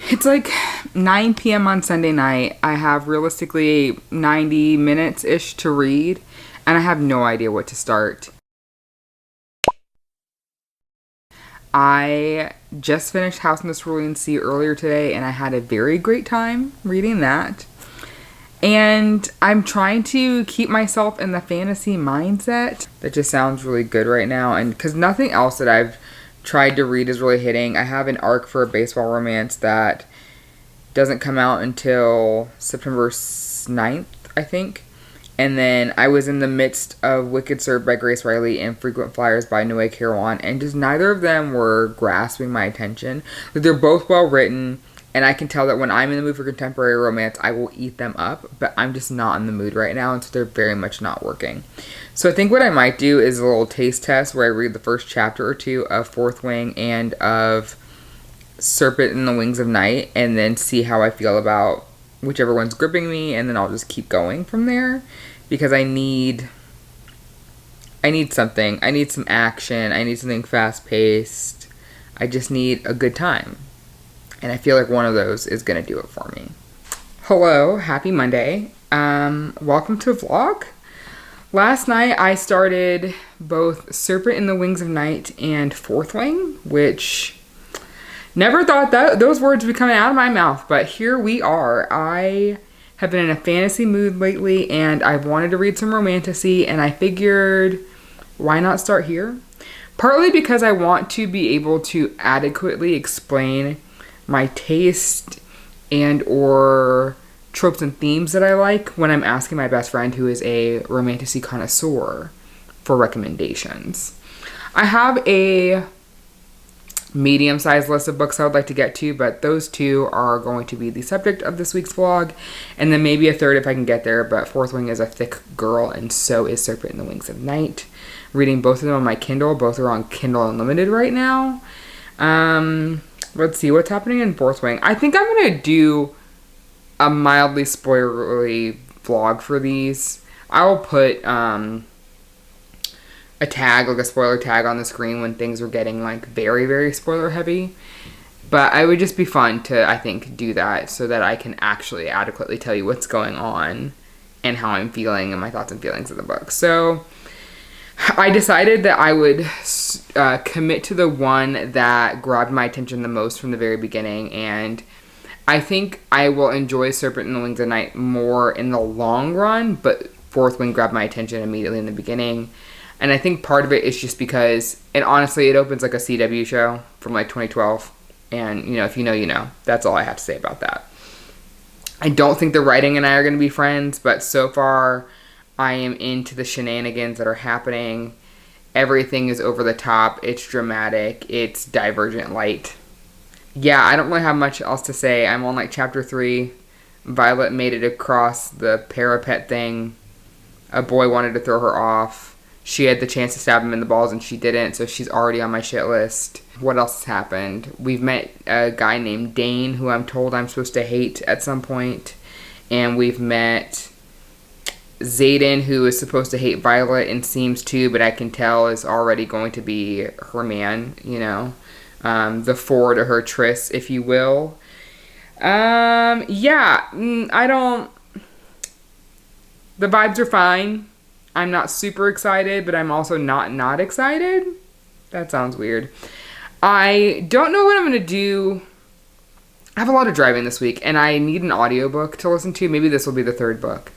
It's like 9 p.m. on Sunday night. I have realistically 90 minutes-ish to read, and I have no idea what to start. I just finished House in the Cerulean Sea earlier today, and I had a very great time reading that. And I'm trying to keep myself in the fantasy mindset. That just sounds really good right now, and because nothing else that I've tried to read is really hitting. I have an arc for a baseball romance that doesn't come out until September 9th, I think. And then I was in the midst of Wicked Served by Grace Riley and Frequent Flyers by Noé Carawan, and just neither of them were grasping my attention. Like, they're both well written, and I can tell that when I'm in the mood for contemporary romance, I will eat them up, but I'm just not in the mood right now, and so they're very much not working. So I think what I might do is a little taste test where I read the first chapter or two of Fourth Wing and of Serpent in the Wings of Night, and then see how I feel about whichever one's gripping me, and then I'll just keep going from there, because I need something. I need some action. I need something fast-paced. I just need a good time. And I feel like one of those is going to do it for me. Hello, happy Monday. Welcome to a vlog. Last night I started both Serpent in the Wings of Night and Fourth Wing, which never thought that those words would be coming out of my mouth, but here we are. I have been in a fantasy mood lately, and I've wanted to read some romantasy, and I figured, why not start here? Partly because I want to be able to adequately explain my taste and or tropes and themes that I like when I'm asking my best friend, who is a romantasy connoisseur, for recommendations. I have a medium-sized list of books I would like to get to, but those two are going to be the subject of this week's vlog, and then maybe a third if I can get there. But Fourth Wing is a thick girl, and so is Serpent in the Wings of Night. Reading both of them on my Kindle. Both are on Kindle Unlimited right now. Let's see what's happening in Fourth Wing. I think I'm going to do a mildly spoilery vlog for these. I will put a tag, like a spoiler tag on the screen when things are getting like very, very spoiler heavy. But it would just be fun to, I think, do that so that I can actually adequately tell you what's going on and how I'm feeling and my thoughts and feelings of the book. So I decided that I would commit to the one that grabbed my attention the most from the very beginning, and I think I will enjoy Serpent in the Wings of Night more in the long run, but Fourth Wing grabbed my attention immediately in the beginning. And I think part of it is just because, and honestly, it opens like a CW show from like 2012, and you know, if you know, you know. That's all I have to say about that. I don't think the writing and I are going to be friends, but so far I am into the shenanigans that are happening. Everything is over the top. It's dramatic. It's Divergent light. Yeah, I don't really have much else to say. I'm on like chapter 3. Violet made it across the parapet thing. A boy wanted to throw her off. She had the chance to stab him in the balls and she didn't, so she's already on my shit list. What else has happened? We've met a guy named Dane, who I'm told I'm supposed to hate at some point. And we've met Xaden, who is supposed to hate Violet and seems to, but I can tell is already going to be her man, you know. The four to her tryst, if you will. Yeah, I don't... The vibes are fine. I'm not super excited, but I'm also not excited. That sounds weird. I don't know what I'm going to do. I have a lot of driving this week, and I need an audiobook to listen to. Maybe this will be the third book.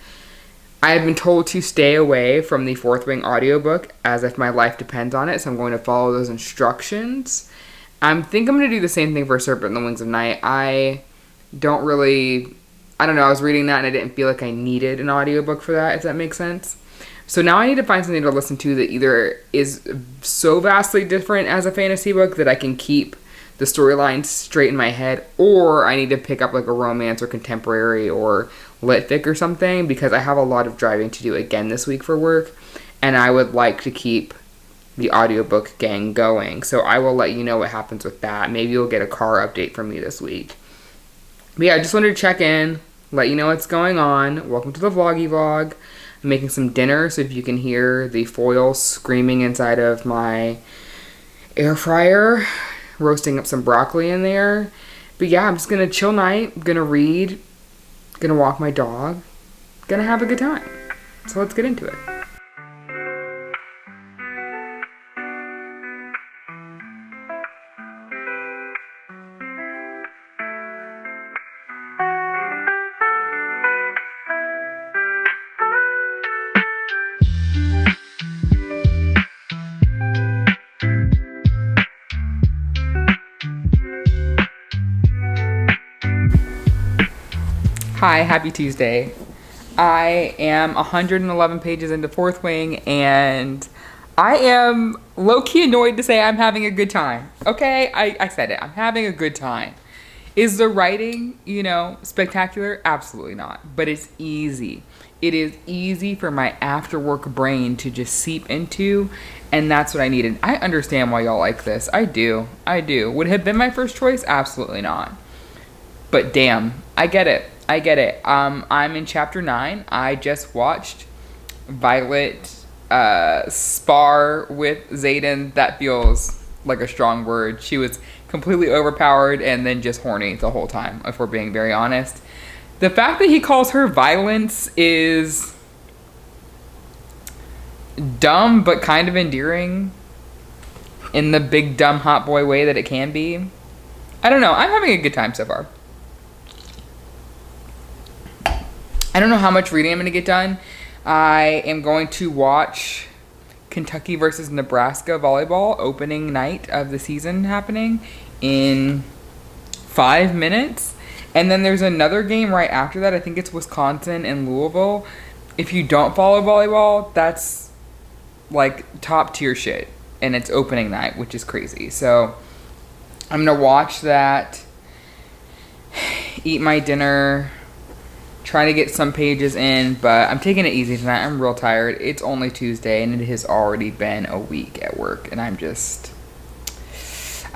I have been told to stay away from the Fourth Wing audiobook as if my life depends on it, so I'm going to follow those instructions. I think I'm going to do the same thing for Serpent in the Wings of Night. I don't know, I was reading that and I didn't feel like I needed an audiobook for that, if that makes sense. So now I need to find something to listen to that either is so vastly different as a fantasy book that I can keep the storyline straight in my head, or I need to pick up like a romance or contemporary or lit fic or something, because I have a lot of driving to do again this week for work, and I would like to keep the audiobook gang going. So I will let you know what happens with that. Maybe you'll get a car update from me this week. But yeah, I just wanted to check in, let you know what's going on. Welcome to the vloggy vlog. I'm making some dinner, so if you can hear the foil screaming inside of my air fryer, roasting up some broccoli in there. But yeah, I'm just gonna chill night. I'm gonna read. Gonna walk my dog. Gonna have a good time. So let's get into it. Hi, happy Tuesday. I am 111 pages into Fourth Wing, and I am low-key annoyed to say I'm having a good time. Okay, I said it. I'm having a good time. Is the writing, spectacular? Absolutely not. But it's easy. It is easy for my after-work brain to just seep into, and that's what I needed. I understand why y'all like this. I do. Would it have been my first choice? Absolutely not. But damn, I get it. I'm in chapter 9. I just watched Violet spar with Xaden. That feels like a strong word. She was completely overpowered and then just horny the whole time, if we're being very honest. The fact that he calls her violence is dumb but kind of endearing in the big dumb hot boy way that it can be. I don't know. I'm having a good time so far. I don't know how much reading I'm going to get done. I am going to watch Kentucky versus Nebraska volleyball opening night of the season happening in 5 minutes. And then there's another game right after that. I think it's Wisconsin and Louisville. If you don't follow volleyball, that's like top tier shit. And it's opening night, which is crazy. So I'm going to watch that, eat my dinner, trying to get some pages in, but I'm taking it easy tonight. I'm real tired. It's only Tuesday, and it has already been a week at work, and I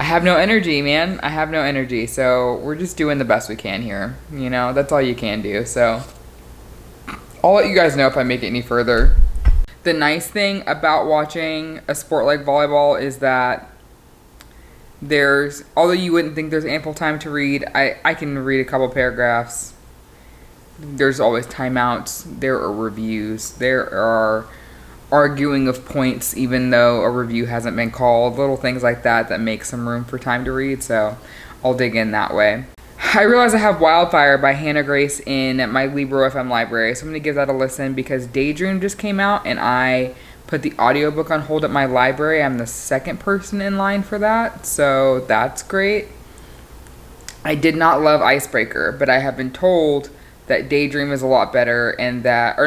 have no energy, man. I have no energy, so we're just doing the best we can here. That's all you can do, so I'll let you guys know if I make it any further. The nice thing about watching a sport like volleyball is that although you wouldn't think there's ample time to read, I can read a couple paragraphs. There's always timeouts. There are reviews. There are arguing of points, even though a review hasn't been called. Little things like that make some room for time to read. So I'll dig in that way. I realize I have Wildfire by Hannah Grace in my Libro FM library. So I'm going to give that a listen because Daydream just came out and I put the audiobook on hold at my library. I'm the second person in line for that. So that's great. I did not love Icebreaker, but I have been told that Daydream is a lot better and that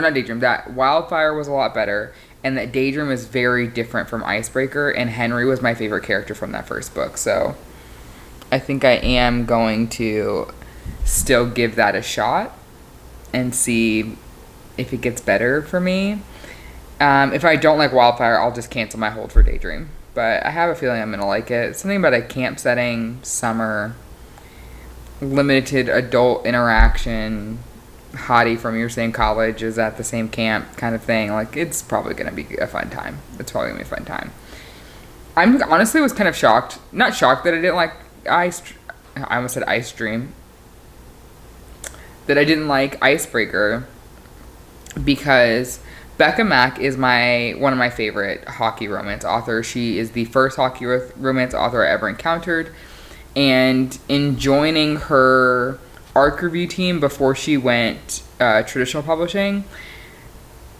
Wildfire was a lot better and that Daydream is very different from Icebreaker, and Henry was my favorite character from that first book. So I think I am going to still give that a shot and see if it gets better for me. If I don't like Wildfire, I'll just cancel my hold for Daydream. But I have a feeling I'm going to like it. Something about a camp setting, summer, limited adult interaction, hottie from your same college is at the same camp kind of thing. Like, it's probably going to be a fun time. I honestly was kind of shocked. Not shocked that I didn't like I almost said Ice Dream. That I didn't like Icebreaker because Becca Mack is one of my favorite hockey romance authors. She is the first hockey romance author I ever encountered. And in joining her ARC review team before she went traditional publishing,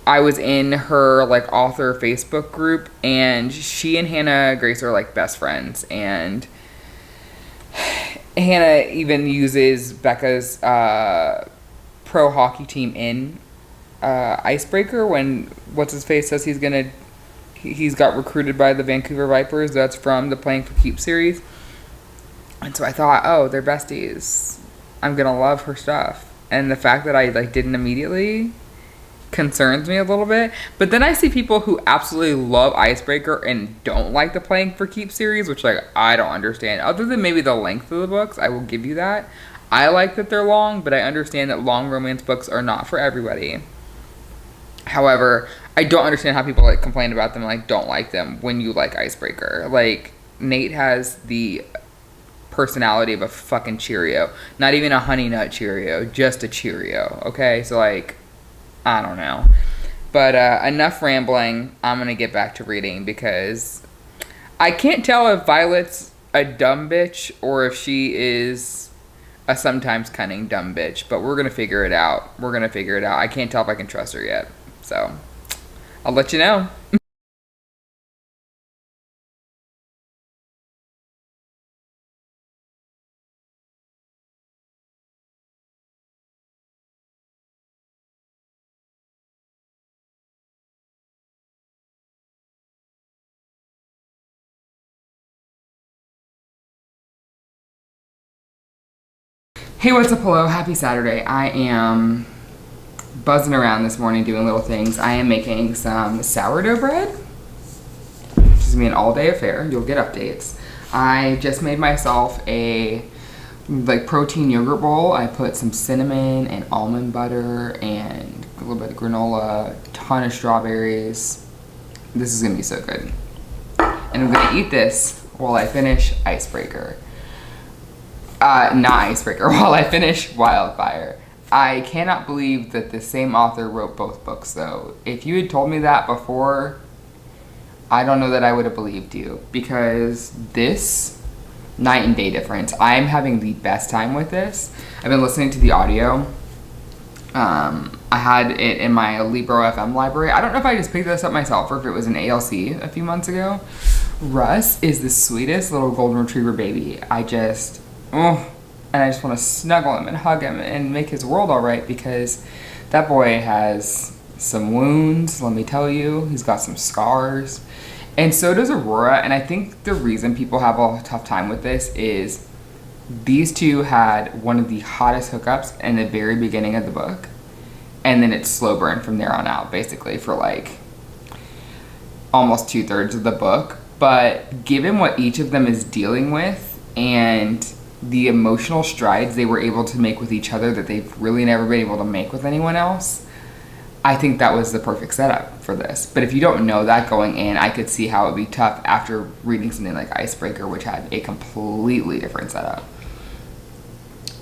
I was in her author Facebook group, and she and Hannah Grace are best friends. And Hannah even uses Becca's pro hockey team in Icebreaker when what's-his-face says he's got recruited by the Vancouver Vipers. That's from the Playing for Keeps series. And so I thought, oh, they're besties. I'm going to love her stuff. And the fact that I didn't immediately concerns me a little bit. But then I see people who absolutely love Icebreaker and don't like the Playing for Keeps series, which I don't understand. Other than maybe the length of the books, I will give you that. I like that they're long, but I understand that long romance books are not for everybody. However, I don't understand how people complain about them and don't like them when you like Icebreaker. Nate has the personality of a fucking Cheerio. Not even a Honey Nut Cheerio, just a Cheerio, okay? So, like, I don't know. But enough rambling. I'm going to get back to reading because I can't tell if Violet's a dumb bitch or if she is a sometimes cunning dumb bitch. But we're going to figure it out. I can't tell if I can trust her yet. So, I'll let you know. Hey, what's up? Hello. Happy Saturday. I am buzzing around this morning doing little things. I am making some sourdough bread, which is going to be an all-day affair. You'll get updates. I just made myself a protein yogurt bowl. I put some cinnamon and almond butter and a little bit of granola, a ton of strawberries. This is going to be so good. And I'm going to eat this while I finish Icebreaker. Not Icebreaker, while I finish Wildfire. I cannot believe that the same author wrote both books, though. If you had told me that before, I don't know that I would have believed you, because this, night and day difference. I'm having the best time with this. I've been listening to the audio. I had it in my Libro FM library. I don't know if I just picked this up myself or if it was an ALC a few months ago. Russ is the sweetest little golden retriever baby. And I just want to snuggle him and hug him and make his world all right, because that boy has some wounds, let me tell you. He's got some scars. And so does Aurora. And I think the reason people have a tough time with this is these two had one of the hottest hookups in the very beginning of the book. And then it's slow burn from there on out, basically, for like almost 2/3 of the book. But given what each of them is dealing with and the emotional strides they were able to make with each other that they've really never been able to make with anyone else, I think that was the perfect setup for this. But if you don't know that going in, I could see how it would be tough after reading something like Icebreaker, which had a completely different setup.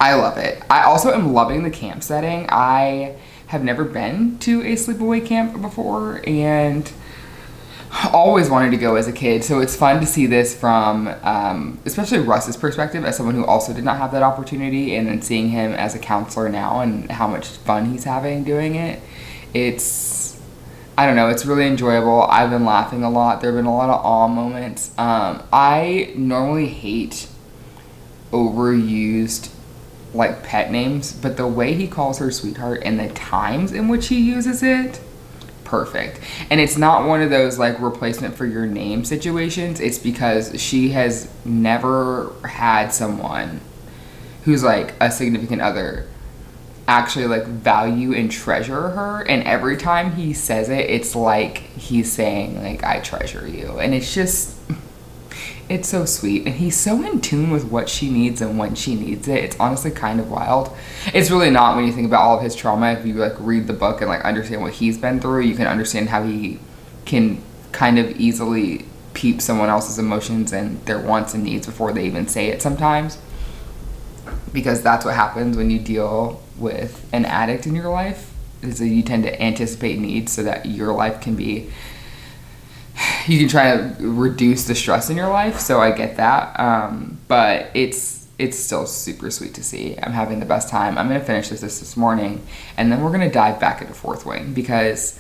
I love it. I also am loving the camp setting. I have never been to a sleepaway camp before and always wanted to go as a kid, so it's fun to see this from especially Russ's perspective as someone who also did not have that opportunity, and then seeing him as a counselor now and how much fun he's having doing it. I don't know, it's really enjoyable. I've been laughing a lot. There have been a lot of awe moments. I normally hate overused like pet names, but the way he calls her sweetheart and the times in which he uses it, perfect. And it's not one of those like replacement for your name situations. It's because she has never had someone who's like a significant other actually like value and treasure her, and every time he says it, it's like he's saying like, I treasure you. And it's just, it's so sweet, and he's so in tune with what she needs and when she needs it. It's honestly kind of wild. It's really not when you think about all of his trauma. If you like read the book and like understand what he's been through, you can understand how he can kind of easily peep someone else's emotions and their wants and needs before they even say it sometimes, because that's what happens when you deal with an addict in your life, is that you tend to anticipate needs so that your life can be, you can try to reduce the stress in your life. So I get that, but it's still super sweet to see. I'm having the best time. I'm going to finish this morning, and then we're going to dive back into Fourth Wing, because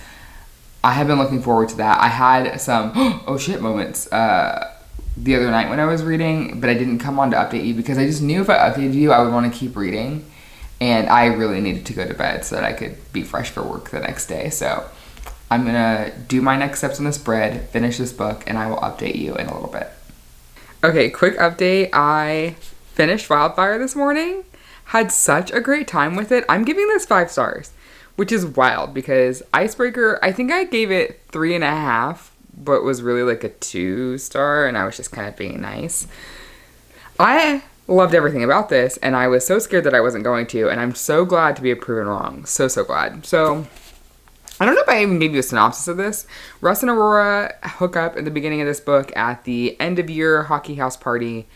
I have been looking forward to that. I had some oh shit moments the other night when I was reading, but I didn't come on to update you because I just knew if I updated you, I would want to keep reading, and I really needed to go to bed so that I could be fresh for work the next day. So I'm going to do my next steps on this bread, finish this book, and I will update you in a little bit. Okay, quick update. I finished Wildfire this morning. Had such a great time with it. I'm giving this 5 stars, which is wild because Icebreaker, I think I gave it 3.5, but was really like a 2-star, and I was just kind of being nice. I loved everything about this, and I was so scared that I wasn't going to, and I'm so glad to be proven wrong. So glad. So I don't know if I even gave you a synopsis of this. Russ and Aurora hook up at the beginning of this book at the end of year hockey house party,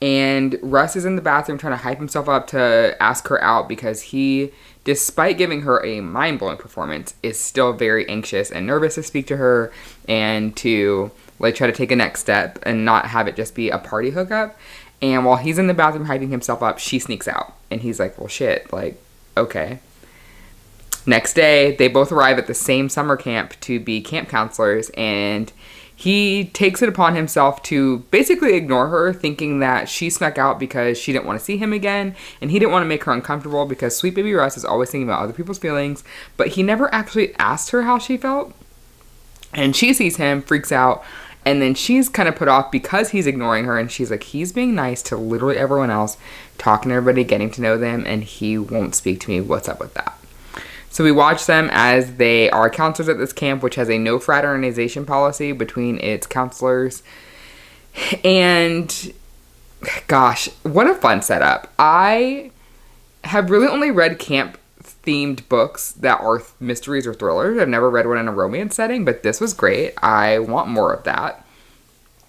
And Russ is in the bathroom trying to hype himself up to ask her out because he, despite giving her a mind-blowing performance, is still very anxious and nervous to speak to her and to like try to take a next step and not have it just be a party hookup. And while he's in the bathroom hyping himself up, she sneaks out. And he's like, well, shit, like, okay. Next day, they both arrive at the same summer camp to be camp counselors, and he takes it upon himself to basically ignore her, thinking that she snuck out because she didn't want to see him again, and he didn't want to make her uncomfortable because sweet baby Russ is always thinking about other people's feelings, but he never actually asked her how she felt. And she sees him, freaks out, and then she's kind of put off because he's ignoring her, and she's like, he's being nice to literally everyone else, talking to everybody, getting to know them, and he won't speak to me. What's up with that? So we watch them as they are counselors at this camp, which has a no fraternization policy between its counselors. And gosh, what a fun setup. I have really only read camp-themed books that are mysteries or thrillers. I've never read one in a romance setting, but this was great. I want more of that.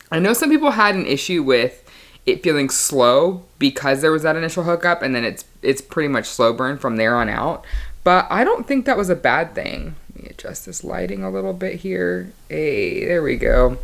I know some people had an issue with it feeling slow because there was that initial hookup, and then it's pretty much slow burn from there on out. But I don't think that was a bad thing. Let me adjust this lighting a little bit here. Hey, there we go.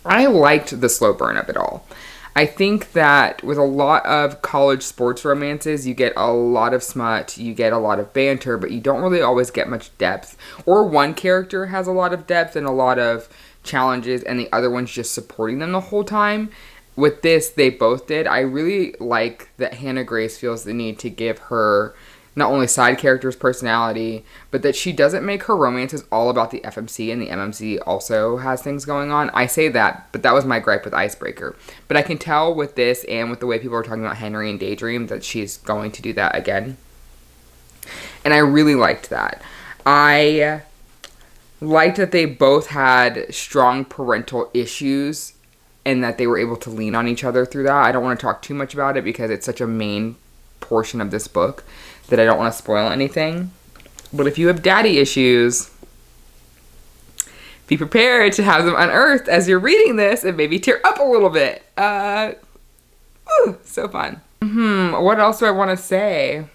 I liked the slow burn of it all. I think that with a lot of college sports romances, you get a lot of smut, you get a lot of banter, but you don't really always get much depth. Or one character has a lot of depth and a lot of challenges, and the other one's just supporting them the whole time. With this, they both did. I really like that Hannah Grace feels the need to give her not only side characters' personality, but that she doesn't make her romances all about the FMC, and the MMC also has things going on. I say that, but that was my gripe with Icebreaker. But I can tell with this and with the way people are talking about Henry and Daydream that she's going to do that again. And I really liked that. I liked that they both had strong parental issues and that they were able to lean on each other through that. I don't want to talk too much about it because it's such a main portion of this book that I don't want to spoil anything. But if you have daddy issues, be prepared to have them unearthed as you're reading this and maybe tear up a little bit. So fun. What else do I want to say?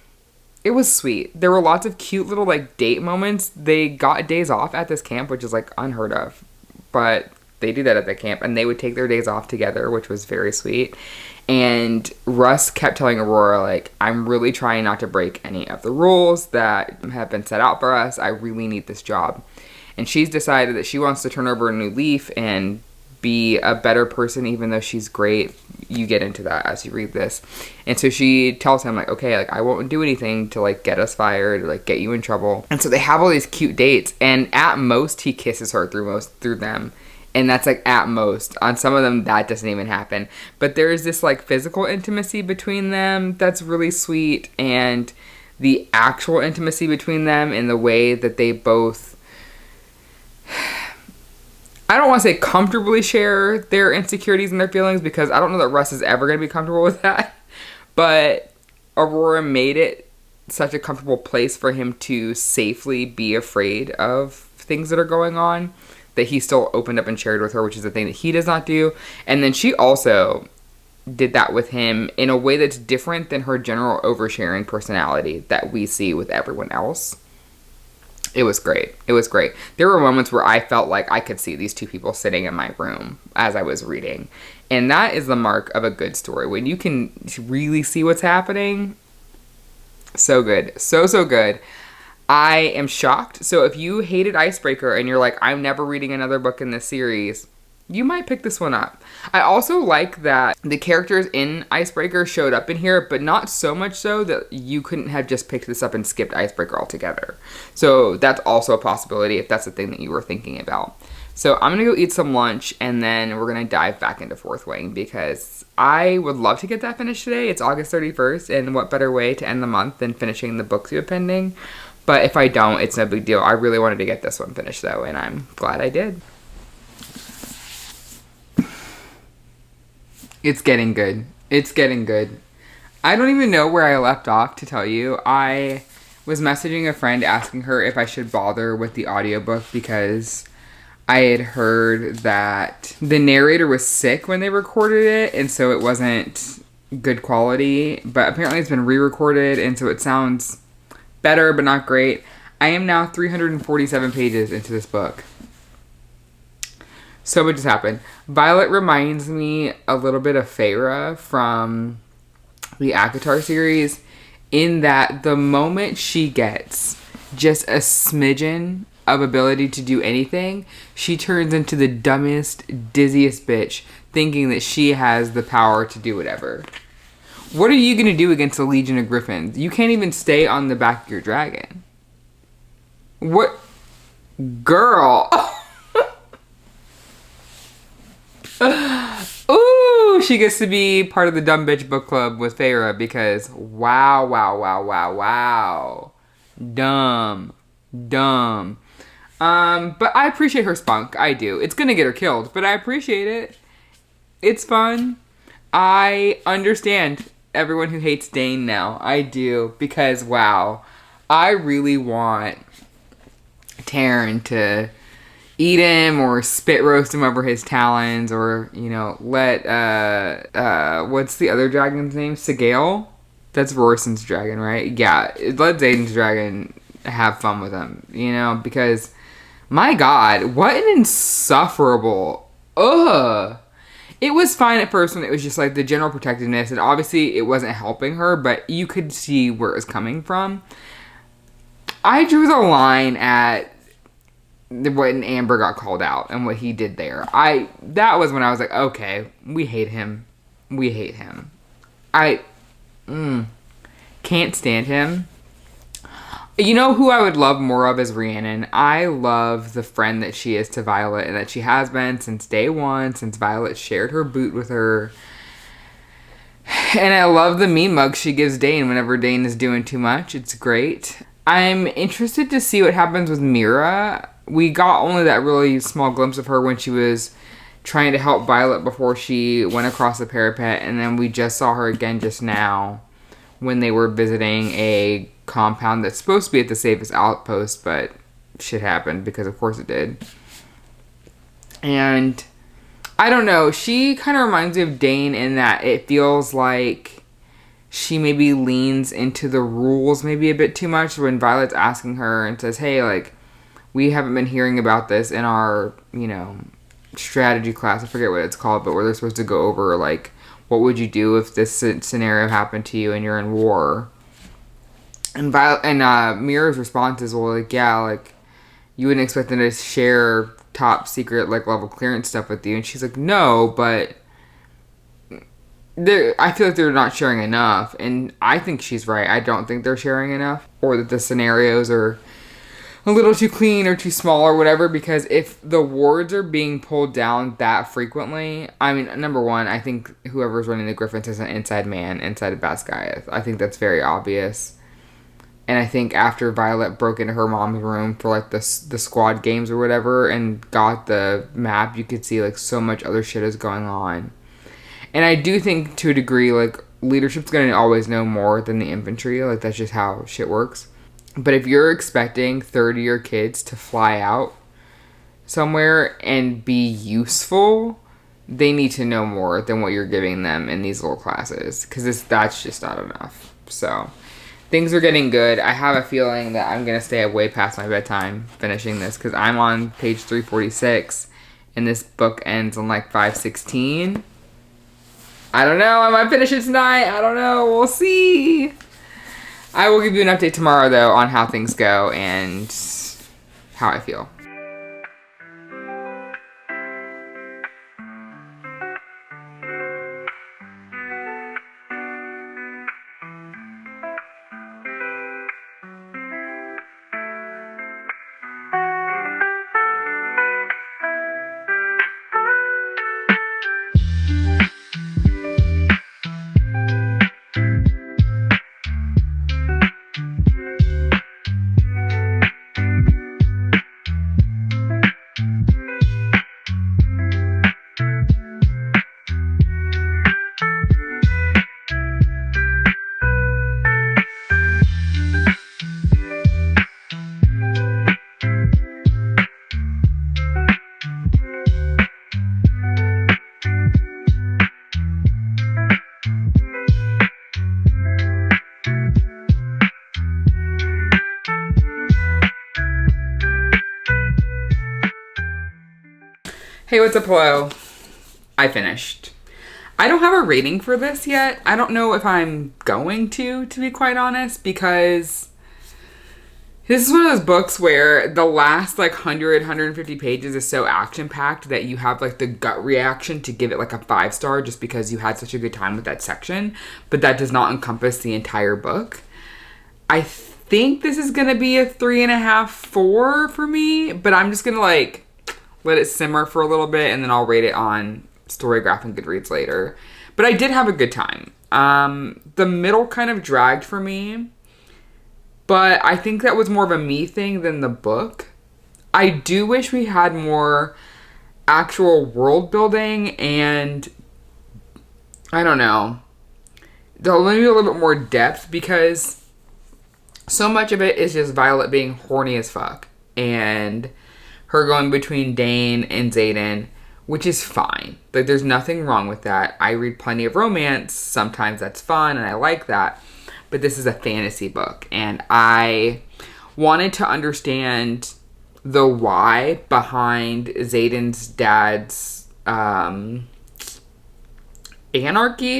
It was sweet. There were lots of cute little like date moments. They got days off at this camp, which is like unheard of. But they do that at the camp, and they would take their days off together, which was very sweet. And Russ kept telling Aurora, like, I'm really trying not to break any of the rules that have been set out for us. I really need this job. And she's decided that she wants to turn over a new leaf and be a better person, even though she's great. You get into that as you read this. And so she tells him, like, okay, like, I won't do anything to, like, get us fired or, like, get you in trouble. And so they have all these cute dates. And at most, he kisses her through them. And that's like at most. On some of them, that doesn't even happen. But there is this like physical intimacy between them that's really sweet. And the actual intimacy between them in the way that they both, I don't want to say comfortably share their insecurities and their feelings, because I don't know that Russ is ever going to be comfortable with that. But Aurora made it such a comfortable place for him to safely be afraid of things that are going on, that he still opened up and shared with her, which is a thing that he does not do. And then she also did that with him in a way that's different than her general oversharing personality that we see with everyone else. It was great. It was great. There were moments where I felt like I could see these two people sitting in my room as I was reading. And that is the mark of a good story. When you can really see what's happening. So good. So good. I am shocked. So if you hated Icebreaker and you're like, I'm never reading another book in this series, you might pick this one up. I also like that the characters in Icebreaker showed up in here, but not so much so that you couldn't have just picked this up and skipped Icebreaker altogether. So that's also a possibility if that's the thing that you were thinking about. So I'm going to go eat some lunch, and then we're going to dive back into Fourth Wing, because I would love to get that finished today. It's August 31st, and what better way to end the month than finishing the books you have pending? But if I don't, it's no big deal. I really wanted to get this one finished, though, and I'm glad I did. It's getting good. It's getting good. I don't even know where I left off, to tell you. I was messaging a friend asking her if I should bother with the audiobook, because I had heard that the narrator was sick when they recorded it, and so it wasn't good quality, but apparently it's been re-recorded, and so it sounds better, but not great. I am now 347 pages into this book. So much has happened. Violet reminds me a little bit of Feyre from the ACOTAR series, in that the moment she gets just a smidgen of ability to do anything, she turns into the dumbest, dizziest bitch, thinking that she has the power to do whatever. What are you going to do against a legion of griffins? You can't even stay on the back of your dragon. What? Girl. Ooh, she gets to be part of the Dumb Bitch Book Club with Feyre because wow. Dumb. But I appreciate her spunk. I do. It's gonna get her killed, but I appreciate it. It's fun. I understand everyone who hates Dane now. I do, because wow. I really want Taryn to eat him or spit roast him over his talons, or, you know, let, what's the other dragon's name? Sigale? That's Rorson's dragon, right? Yeah, let Zayden's dragon have fun with him, you know, because, my God, what an insufferable, It was fine at first when it was just like the general protectiveness, and obviously it wasn't helping her, but you could see where it was coming from. I drew the line at when Amber got called out and what he did there. That was when I was like, okay, we hate him. I can't stand him. You know who I would love more of is Rhiannon. I love the friend that she is to Violet, and that she has been since day one, since Violet shared her boot with her. And I love the mean mug she gives Dane whenever Dane is doing too much. It's great. I'm interested to see what happens with Mira. We got only that really small glimpse of her when she was trying to help Violet before she went across the parapet, and then we just saw her again just now when they were visiting a compound that's supposed to be at the safest outpost, but shit happened, because of course it did. And I don't know, she kind of reminds me of Dane in that it feels like she maybe leans into the rules maybe a bit too much when Violet's asking her and says, hey, like, we haven't been hearing about this in our, you know, strategy class. I forget what it's called, but where they're supposed to go over, like, what would you do if this scenario happened to you and you're in war? And Mira's response is, well, like, yeah, like, you wouldn't expect them to share top secret, like, level clearance stuff with you. And she's like, no, but I feel like they're not sharing enough. And I think she's right. I don't think they're sharing enough, or that the scenarios are a little too clean or too small or whatever, because if the wards are being pulled down that frequently, I mean, number one, I think whoever's running the Griffins is an inside man, inside of Basgiath. I think that's very obvious. And I think after Violet broke into her mom's room for, like, the squad games or whatever and got the map, you could see, like, so much other shit is going on. And I do think, to a degree, like, leadership's going to always know more than the infantry. Like, that's just how shit works. But if you're expecting 30 of your kids to fly out somewhere and be useful, they need to know more than what you're giving them in these little classes, because that's just not enough. So things are getting good. I have a feeling that I'm going to stay way past my bedtime finishing this, because I'm on page 346 and this book ends on like 516. I don't know. I might finish it tonight. I don't know. We'll see. I will give you an update tomorrow, though, on how things go and how I feel. Hey, what's up, hello? I finished. I don't have a rating for this yet. I don't know if I'm going to be quite honest, because this is one of those books where the last like 100, 150 pages is so action-packed that you have like the gut reaction to give it like a 5-star just because you had such a good time with that section, but that does not encompass the entire book. I think this is going to be a 3.5, 4 for me, but I'm just going to like let it simmer for a little bit, and then I'll rate it on Storygraph and Goodreads later. But I did have a good time. The middle kind of dragged for me, but I think that was more of a me thing than the book. I do wish we had more actual world building, and I don't know, maybe a little bit more depth, because so much of it is just Violet being horny as fuck, and her going between Dane and Xaden, which is fine. Like, there's nothing wrong with that. I read plenty of romance. Sometimes that's fun, and I like that. But this is a fantasy book, and I wanted to understand the why behind Xaden's dad's anarchy.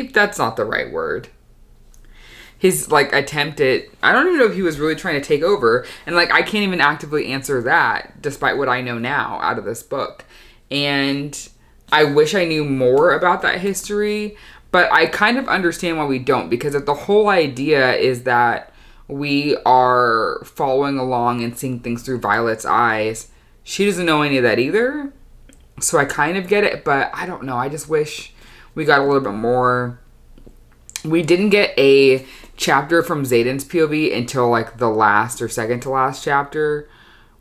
That's not the right word. His, like, attempt at, I don't even know if he was really trying to take over. And, like, I can't even actively answer that, despite what I know now out of this book. And I wish I knew more about that history, but I kind of understand why we don't, because if the whole idea is that we are following along and seeing things through Violet's eyes, she doesn't know any of that either. So I kind of get it, but I don't know. I just wish we got a little bit more. We didn't get a chapter from Xaden's POV until like the last or second to last chapter,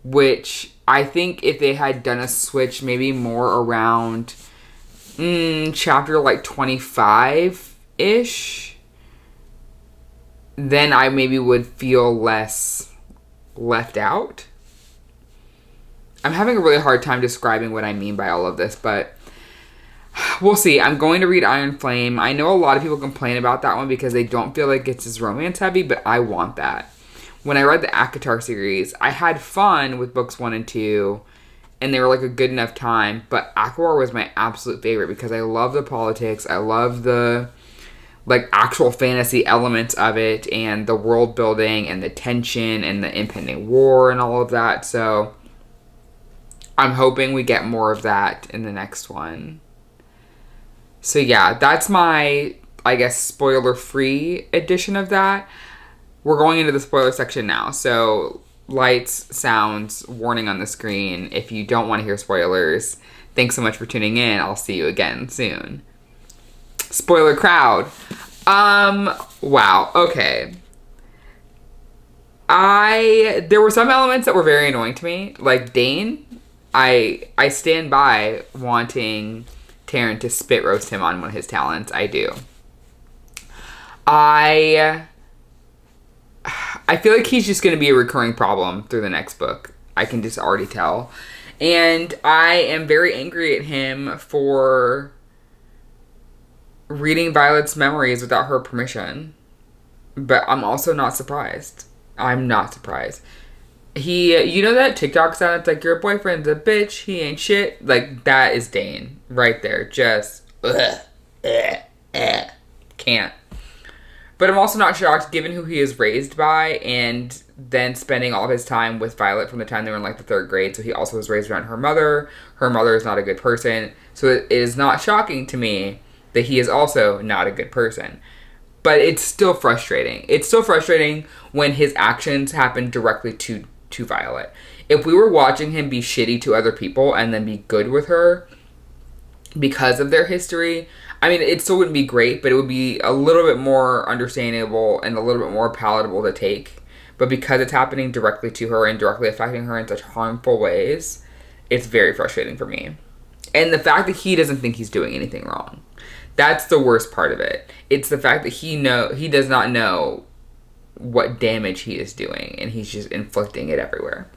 which I think if they had done a switch maybe more around chapter like 25-ish, then I maybe would feel less left out. I'm having a really hard time describing what I mean by all of this, but we'll see. I'm going to read Iron Flame. I know a lot of people complain about that one because they don't feel like it's as romance heavy, but I want that. When I read the ACOTAR series, I had fun with books 1 and 2, and they were like a good enough time, but ACOTAR was my absolute favorite because I love the politics, I love the like actual fantasy elements of it, and the world building, and the tension, and the impending war, and all of that, so I'm hoping we get more of that in the next one. So yeah, that's my, I guess, spoiler-free edition of that. We're going into the spoiler section now. So lights, sounds, warning on the screen. If you don't want to hear spoilers, thanks so much for tuning in. I'll see you again soon. Spoiler crowd. Wow. Okay. There were some elements that were very annoying to me. Like Dane, I stand by wanting Taryn to spit roast him on one of his talents. I do. I feel like he's just going to be a recurring problem through the next book. I can just already tell. And I am very angry at him for reading Violet's memories without her permission. But I'm also not surprised. I'm not surprised. You know that TikTok sound? It's like, your boyfriend's a bitch, he ain't shit. Like, that is Dane right there. Just, can't. But I'm also not shocked, given who he is raised by, and then spending all of his time with Violet from the time they were in like the 3rd grade. So he also was raised around her mother. Her mother is not a good person. So it is not shocking to me that he is also not a good person. But it's still frustrating. It's still frustrating when his actions happen directly to Violet. If we were watching him be shitty to other people and then be good with her because of their history, I mean, it still wouldn't be great, but it would be a little bit more understandable and a little bit more palatable to take. But because it's happening directly to her and directly affecting her in such harmful ways, it's very frustrating for me. And the fact that he doesn't think he's doing anything wrong. That's the worst part of it. It's the fact that he does not know what damage he is doing, and he's just inflicting it everywhere.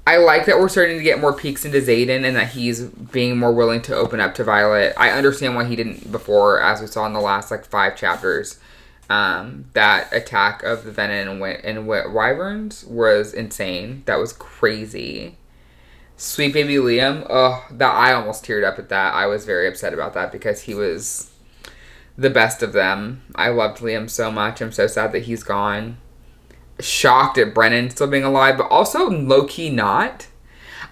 I like that we're starting to get more peeks into Xaden and that he's being more willing to open up to Violet. I understand why he didn't before, as we saw in the last like 5 chapters. That attack of the Venom and Wyverns was insane. That was crazy. Sweet baby Liam. Oh, that I almost teared up at that. I was very upset about that because he was the best of them. I loved Liam so much. I'm so sad that he's gone. Shocked at Brennan still being alive, but also low-key not.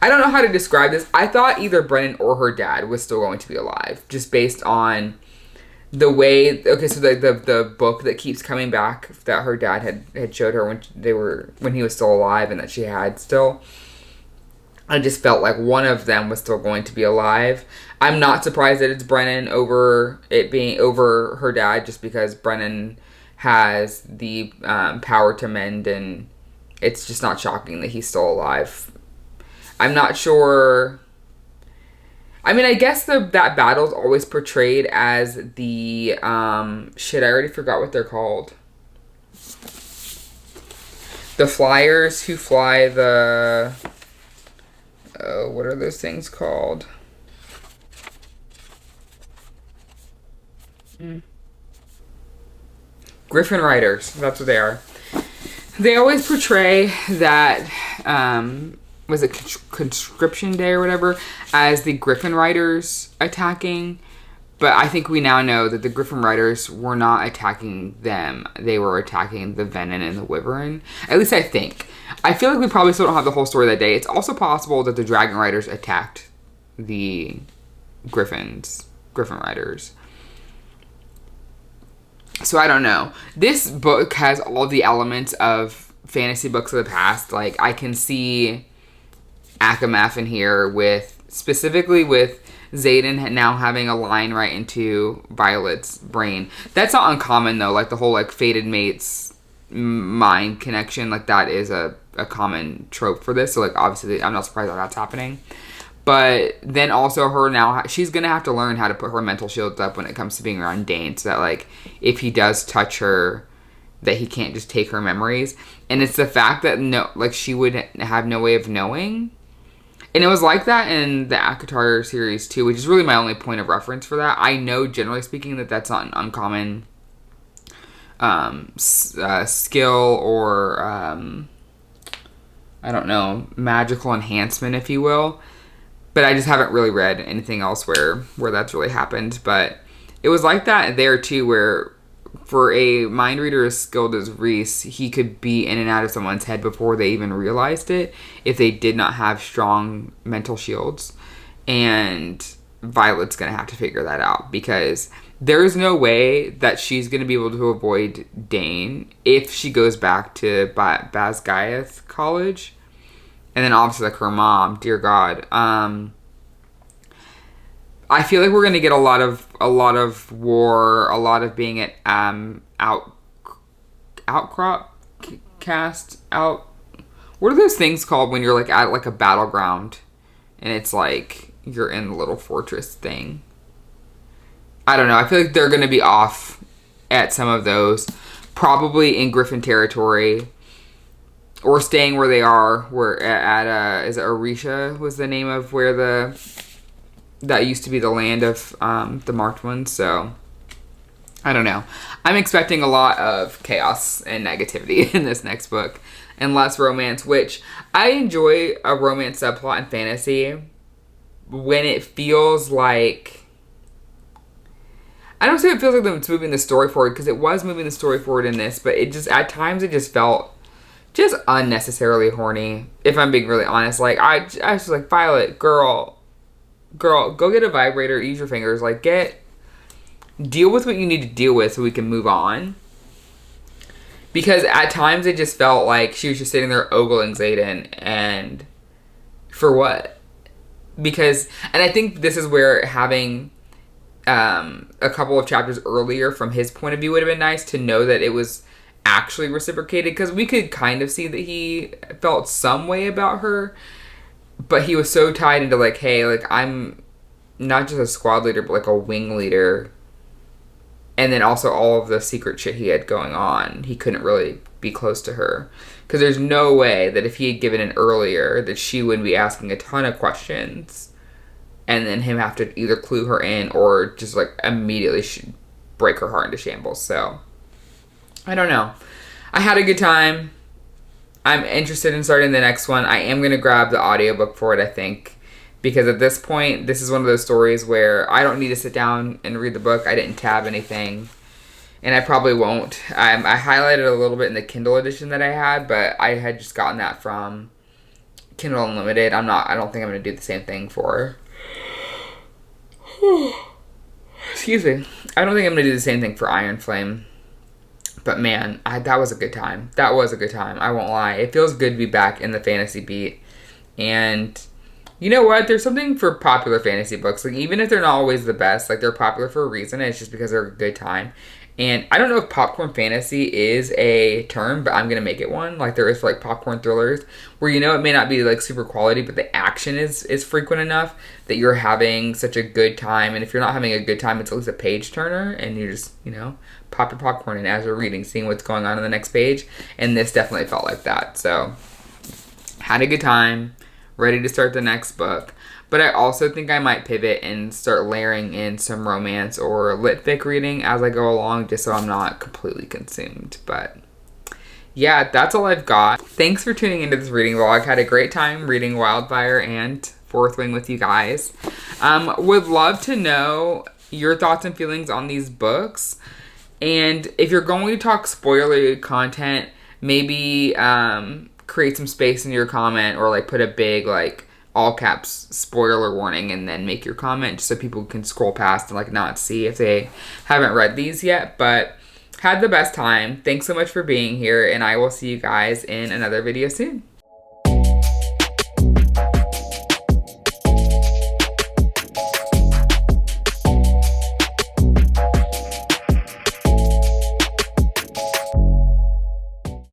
I don't know how to describe this. I thought either Brennan or her dad was still going to be alive, just based on the way. Okay, so the book that keeps coming back that her dad had showed her when he was still alive and that she had still. I just felt like one of them was still going to be alive. I'm not surprised that it's Brennan over it being over her dad, just because Brennan has the power to mend, and it's just not shocking that he's still alive. I'm not sure. I mean, I guess that battle's always portrayed as the shit. I already forgot what they're called. The flyers who fly the. What are those things called? Griffin Riders. That's what they are. They always portray that, was it conscription day or whatever, as the Griffin Riders attacking. But I think we now know that the Griffin Riders were not attacking them. They were attacking the Venin and the Wyvern. At least I think. I feel like we probably still don't have the whole story that day. It's also possible that the Dragon Riders attacked the Griffin Riders. So I don't know. This book has all the elements of fantasy books of the past. Like, I can see Akamath in here specifically with Xaden now having a line right into Violet's brain. That's not uncommon though. Like the whole fated mates mind connection, like that is a common trope for this. So obviously I'm not surprised that that's happening. But then also her now, she's going to have to learn how to put her mental shields up when it comes to being around Dane. So that if he does touch her, that he can't just take her memories. And it's the fact that she would have no way of knowing. And it was like that in the Akatar series too, which is really my only point of reference for that. I know, generally speaking, that that's not an uncommon skill or, I don't know, magical enhancement, if you will. But I just haven't really read anything else where that's really happened. But it was like that there too, where for a mind reader as skilled as Reese, he could be in and out of someone's head before they even realized it if they did not have strong mental shields. And Violet's going to have to figure that out, because there's no way that she's going to be able to avoid Dane if she goes back to Basgiath College. And then obviously her mom, dear God. I feel like we're gonna get a lot of war, a lot of being at outcrop cast out. What are those things called when you're at a battleground, and it's you're in the little fortress thing? I don't know. I feel like they're gonna be off at some of those, probably in Griffin territory, or staying where they are. Where is it Orisha was the name of where that used to be the land of the marked ones. So I don't know. I'm expecting a lot of chaos and negativity in this next book, and less romance, which I enjoy a romance subplot in fantasy when it feels like, I don't say it feels like it's moving the story forward, because it was moving the story forward in this, but it just, at times it just felt just unnecessarily horny, if I'm being really honest. I was just Violet, girl, go get a vibrator, use your fingers, deal with what you need to deal with so we can move on. Because at times it just felt like she was just sitting there ogling Xaden, and for what? Because, and I think this is where having a couple of chapters earlier from his point of view would have been nice, to know that it was actually reciprocated, because we could kind of see that he felt some way about her, but he was so tied into hey, I'm not just a squad leader, but a wing leader, and then also all of the secret shit he had going on, he couldn't really be close to her, because there's no way that if he had given in earlier that she wouldn't be asking a ton of questions, and then him have to either clue her in or just immediately break her heart into shambles. So I don't know. I had a good time. I'm interested in starting the next one. I am going to grab the audiobook for it, I think. Because at this point, this is one of those stories where I don't need to sit down and read the book. I didn't tab anything. And I probably won't. I highlighted a little bit in the Kindle edition that I had, but I had just gotten that from Kindle Unlimited. I don't think I'm going to do the same thing for... Excuse me. I don't think I'm going to do the same thing for Iron Flame. But man, that was a good time. That was a good time. I won't lie. It feels good to be back in the fantasy beat. And... you know what? There's something for popular fantasy books. Like, even if they're not always the best, like, they're popular for a reason. It's just because they're a good time. And I don't know if popcorn fantasy is a term, but I'm going to make it one. Like, there is for, like, popcorn thrillers, where, you know, it may not be, like, super quality, but the action is frequent enough that you're having such a good time. And if you're not having a good time, it's at least a page turner. And you just, you know, pop your popcorn in as you're reading, seeing what's going on the next page. And this definitely felt like that. So, had a good time. Ready to start the next book. But I also think I might pivot and start layering in some romance or lit fic reading as I go along, just so I'm not completely consumed. But yeah, that's all I've got. Thanks for tuning into this reading vlog. Had a great time reading Wildfire and Fourth Wing with you guys. Would love to know your thoughts and feelings on these books. And if you're going to talk spoilery content, maybe create some space in your comment, or like put a big like all caps spoiler warning and then make your comment, just so people can scroll past and like not see if they haven't read these yet. But had the best time. Thanks so much for being here, and I will see you guys in another video soon.